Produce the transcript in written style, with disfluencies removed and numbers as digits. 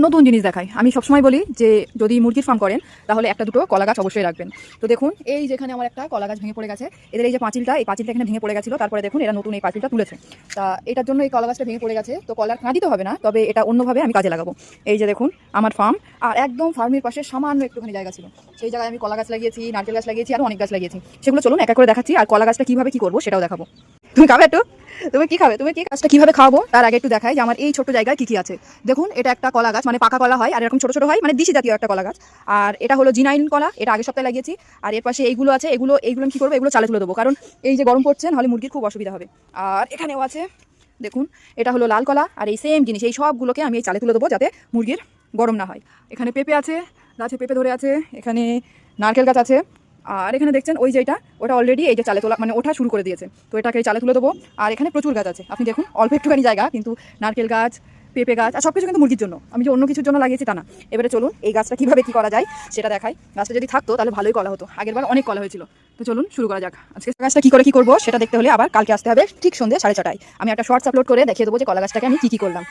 নতুন জিনিস দেখাই। আমি সবসময় বলি যে যদি মুরগির ফার্ম করেন তাহলে একটা দুটো কলা গাছ অবশ্যই রাখবেন। তো দেখুন এই যেখানে আমার একটা কলা গাছ ভেঙে পড়ে গেছে, এদের এই যে পাঁচিলটা, এই পাঁচিলটা এখানে ভেঙে পড়ে গেছিল, তারপরে দেখুন এরা নতুন এই পাঁচিলটা তুলেছে। তা এটার জন্য এই কলা গাছটা ভেঙে পড়ে গেছে, তো কলার কাঁদি তো হবে না, তবে এটা অন্যভাবে আমি কাজে লাগাবো। এই যে দেখুন আমার ফার্ম, আর একদম ফার্মের পাশে সামান্য একটুখানি জায়গা ছিল, সেই জায়গায় আমি কলা গাছ লাগিয়েছি, নারকেল গাছ লাগিয়েছি, আরও অনেক গাছ লাগিয়েছি। সেগুলো চলুন এক এক করে দেখাচ্ছি, আর কলা গাছটা কীভাবে কী করবো সেটাও দেখাবো। তুমি খাবে একটু? তুমি কি খাবে? তুমি কি গাছটা কিভাবে খাওয়াবো তার আগে একটু দেখাই যে আমার এই ছোট জায়গায় কি কি আছে। দেখুন এটা একটা কলা গাছ, মানে পাকা কলা হয় আর এরকম ছোট ছোট হয়, মানে দিশি জাতীয় একটা কলা গাছ। আর এটা হলো G9 কলা, এটা আগের সপ্তাহে লাগিয়েছি। আর এর পাশে এইগুলো আছে, এগুলো কি করবো, এগুলো চালে তুলে দেবো, কারণ এই যে গরম পড়ছে নাহলে মুরগির খুব অসুবিধা হবে। আর এখানেও আছে দেখুন, এটা হলো লাল কলা, আর এই সেম জিনিস এই সবগুলোকে আমি এই চালে তুলে দেবো যাতে মুরগির গরম না হয়। এখানে পেঁপে আছে, গাছে পেঁপে ধরে আছে, এখানে নারকেল গাছ আছে, আর এখানে দেখছেন ওই যে ওটা অলরেডি এই যে চালে তোলা, মানে ওঠা শুরু করে দিয়েছে, তো এটাকে চালে তুলে দেবো। আর এখানে প্রচুর গাছ আছে, আপনি দেখুন অল্প একটুখানি জায়গা, কিন্তু নারকেল গাছ, পেঁপে গাছ, আর সব কিছু কিন্তু মুরগির জন্য, আমি যে অন্য কিছুর জন্য লাগিয়েছি তা না। এবারে চলুন এই গাছটা কীভাবে কী করা যায় সেটা দেখাই। গাছটা যদি থাকতো তাহলে ভালোই কলা হতো, আগেরবার অনেক কলা হয়েছিল। তো চলুন শুরু করা যাক। আজকে গাছটা কী করে কী করবো সেটা দেখতে হলে আবার কালকে আসতে হবে ঠিক সন্ধ্যে 6:30টায়। আমি একটা শর্টস আপলোড করে দেখিয়ে দেবো যে কলা গাছটাকে আমি কী করলাম।